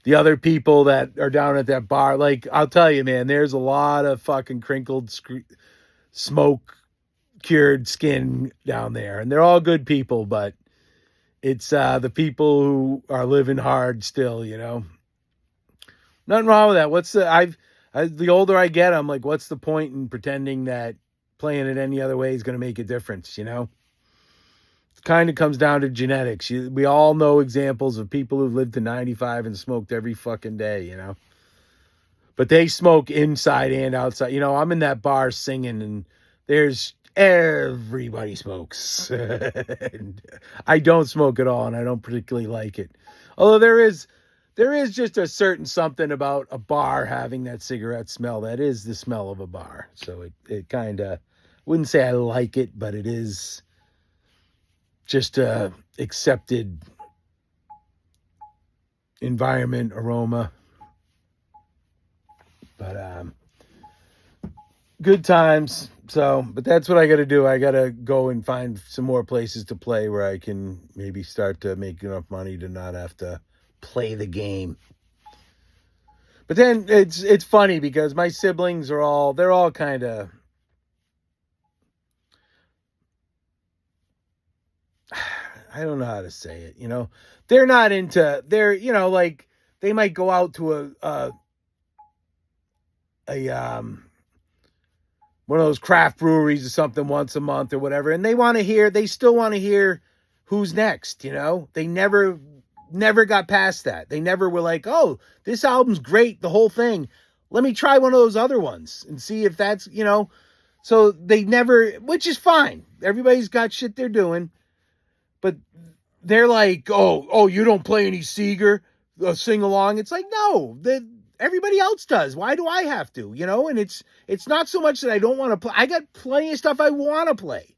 the other people that are down at that bar. Like, I'll tell you, man, there's a lot of fucking crinkled smoke cured skin down there, and they're all good people, but it's the people who are living hard still, Nothing wrong with that. The older I get, I'm like, what's the point in pretending that playing it any other way is going to make a difference, It kind of comes down to genetics. We all know examples of people who've lived to 95 and smoked every fucking day, But they smoke inside and outside. I'm in that bar singing, and there's everybody smokes. And I don't smoke at all, and I don't particularly like it. Although there is just a certain something about a bar having that cigarette smell. That is the smell of a bar. So it kind of, wouldn't say I like it, but it is just a accepted environment, aroma. But good times. So, but that's what I got to do. I got to go and find some more places to play where I can maybe start to make enough money to not have to play the game. But then it's funny because my siblings they're all kind of, I don't know how to say it, they're not into, like they might go out to a one of those craft breweries or something once a month or whatever, and they still want to hear who's next, They never got past that. They never were like, oh, this album's great, the whole thing. Let me try one of those other ones and see if that's, So they never, which is fine. Everybody's got shit they're doing. But they're like, oh, you don't play any Seeger, sing along. It's like, no, everybody else does. Why do I have to, And it's not so much that I don't want to play. I got plenty of stuff I want to play.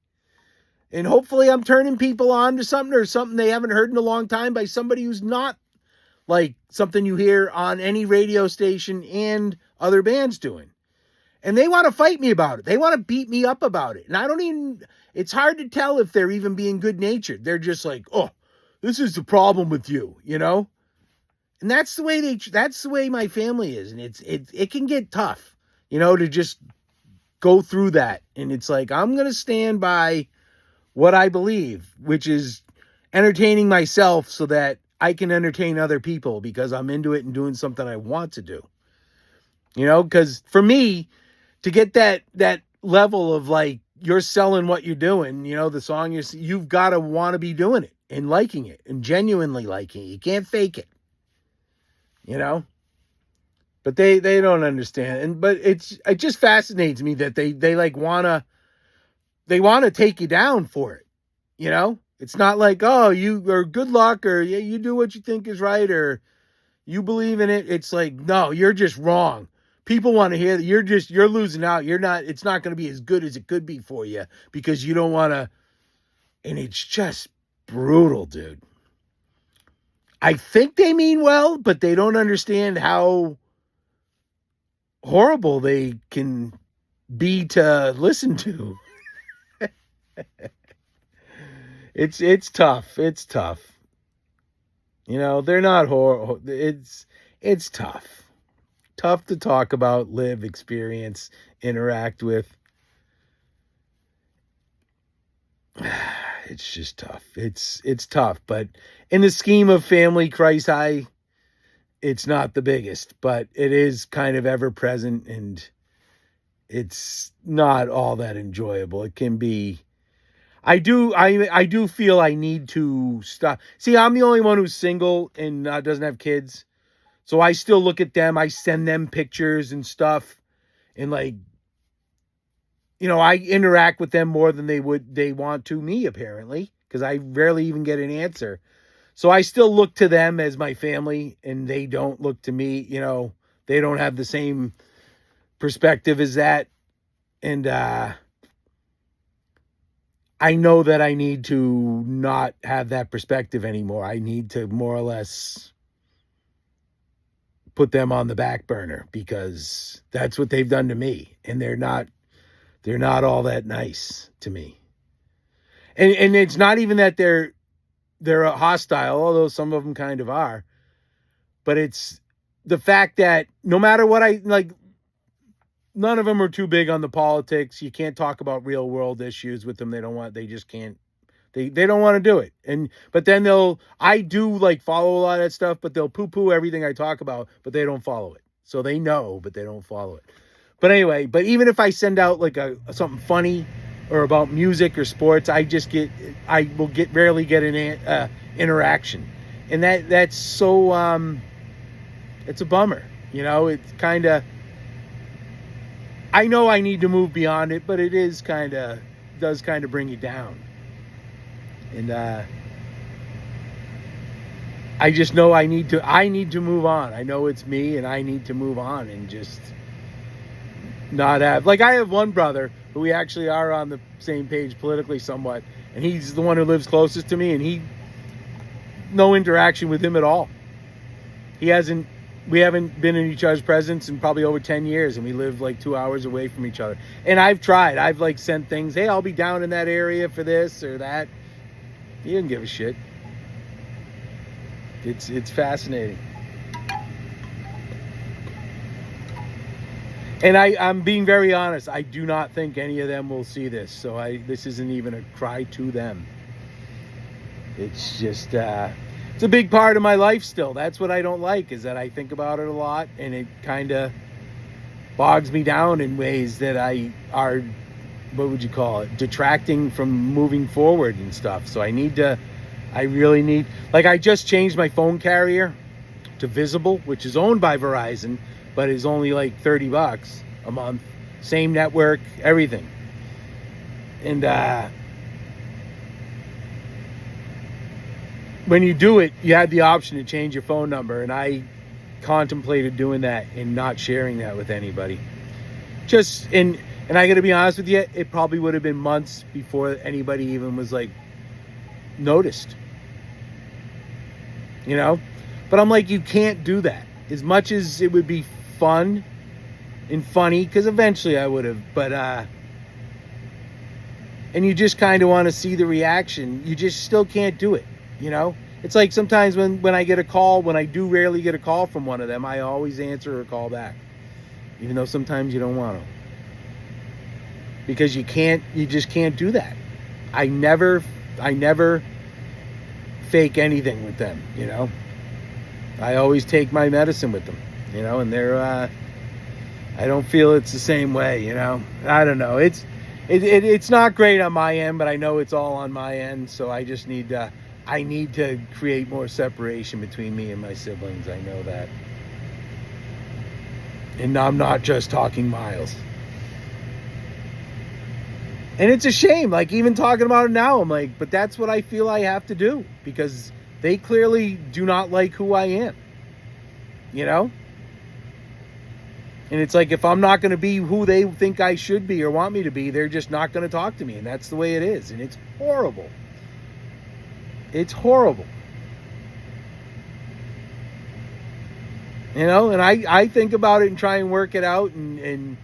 And hopefully I'm turning people on to something or something they haven't heard in a long time by somebody who's not like something you hear on any radio station and other bands doing. And they want to fight me about it. They want to beat me up about it. And it's hard to tell if they're even being good natured. They're just like, oh, this is the problem with you, And that's the way my family is. And it can get tough, to just go through that. And it's like, I'm going to stand by what I believe, which is entertaining myself so that I can entertain other people because I'm into it and doing something I want to do. Because for me, to get that level of like, you're selling what you're doing, the song you've got to want to be doing it and liking it and genuinely liking it. You can't fake it, but they don't understand. But it just fascinates me that they like they want to take you down for it. It's not like, oh, you are good luck or yeah, you do what you think is right or you believe in it. It's like, no, you're just wrong. People want to hear that you're losing out. It's not going to be as good as it could be for you because you don't want to. And it's just brutal, dude. I think they mean well, but they don't understand how horrible they can be to listen to. It's tough. It's tough. They're not horrible. It's tough. Tough to talk about, live, experience, interact with. It's just tough. It's tough, but in the scheme of family, Christ High, it's not the biggest, but it is kind of ever present and it's not all that enjoyable. It can be. I do feel I need to stop. See, I'm the only one who's single and doesn't have kids. So I still look at them. I send them pictures and stuff. And like, I interact with them more than they want to me, apparently. Because I rarely even get an answer. So I still look to them as my family. And they don't look to me. They don't have the same perspective as that. And I know that I need to not have that perspective anymore. I need to more or less put them on the back burner because that's what they've done to me. And they're not all that nice to me. And it's not even that they're hostile, although some of them kind of are. But it's the fact that no matter what I like, none of them are too big on the politics. You can't talk about real world issues with them. They just can't. They don't want to do it. But then I do like follow a lot of that stuff, but they'll poo-poo everything I talk about, but they don't follow it. So they know, but they don't follow it. But anyway, even if I send out like something funny or about music or sports, I will rarely get an interaction. And that's so, it's a bummer, it's kind of, I know I need to move beyond it, but it does kind of bring you down. And I just know I need to move on. I know it's me, and I need to move on and just not have, like, I have one brother who we actually are on the same page politically somewhat, and he's the one who lives closest to me, and no interaction with him at all. We haven't been in each other's presence in probably over 10 years, and we live like 2 hours away from each other. And I've tried. I've like sent things, hey, I'll be down in that area for this or that. He didn't give a shit. It's fascinating. And I'm being very honest. I do not think any of them will see this. So this isn't even a cry to them. It's just, it's a big part of my life still. That's what I don't like, is that I think about it a lot, and it kind of bogs me down in ways that are, what would you call it, detracting from moving forward and stuff. So I really need, like, I just changed my phone carrier to Visible, which is owned by Verizon, but is only like $30 a month. Same network, everything. And when you do it, you had the option to change your phone number, and I contemplated doing that and not sharing that with anybody. And I got to be honest with you, it probably would have been months before anybody even was like noticed. But I'm like, you can't do that. As much as it would be fun and funny, because eventually I would have, but and you just kind of want to see the reaction. You just still can't do it. It's like sometimes when I get a call, when I do rarely get a call from one of them, I always answer or call back, even though sometimes you don't want to. Because you just can't do that. I never fake anything with them, I always take my medicine with them, and they're, I don't feel it's the same way, I don't know. It's not great on my end, but I know it's all on my end. So I just need to create more separation between me and my siblings. I know that. And I'm not just talking miles. And it's a shame, like, even talking about it now, I'm like, but that's what I feel I have to do, because they clearly do not like who I am, And it's like, if I'm not going to be who they think I should be or want me to be, they're just not going to talk to me. And that's the way it is. And it's horrible. It's horrible. And I think about it and try and work it out and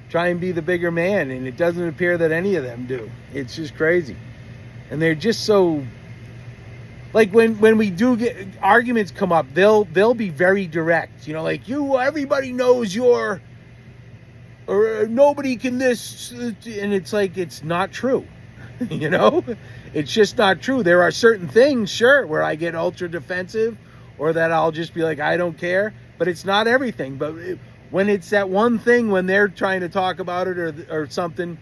try and be the bigger man, and it doesn't appear that any of them do. It's just crazy. And they're just so, like, when we do get arguments come up, they'll be very direct, like, everybody knows or nobody can this, and it's like, it's not true. It's just not true. There are certain things, sure, where I get ultra defensive, or that I'll just be like, I don't care, but it's not everything. But when it's that one thing, when they're trying to talk about it or something,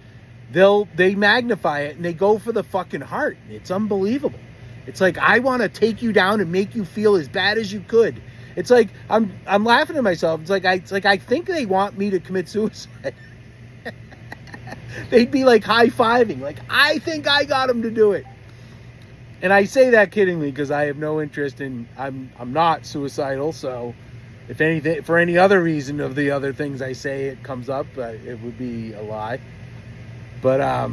they magnify it and they go for the fucking heart. It's unbelievable. It's like, I want to take you down and make you feel as bad as you could. It's like, I'm laughing at myself. It's like I think they want me to commit suicide. They'd be like high-fiving, like, I think I got him to do it. And I say that kiddingly, because I have no interest in, I'm not suicidal, so if anything, for any other reason of the other things I say, it comes up, it would be a lie. But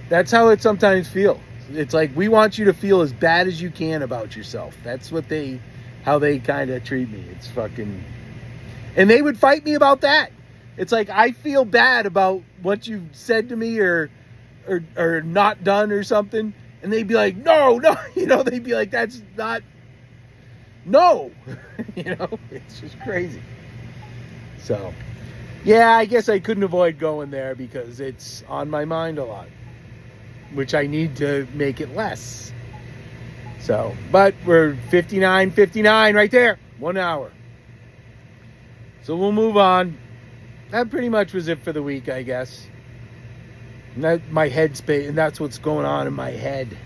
that's how it sometimes feels. It's like, we want you to feel as bad as you can about yourself. That's how they kind of treat me. It's fucking, and they would fight me about that. It's like, I feel bad about what you said to me or or not done or something, and they'd be like, no, they'd be like, that's not, no, it's just crazy. So, yeah, I guess I couldn't avoid going there because it's on my mind a lot, which I need to make it less. So, but we're 59 right there, 1 hour. So we'll move on. That pretty much was it for the week, I guess. And that my headspace, and that's what's going on in my head.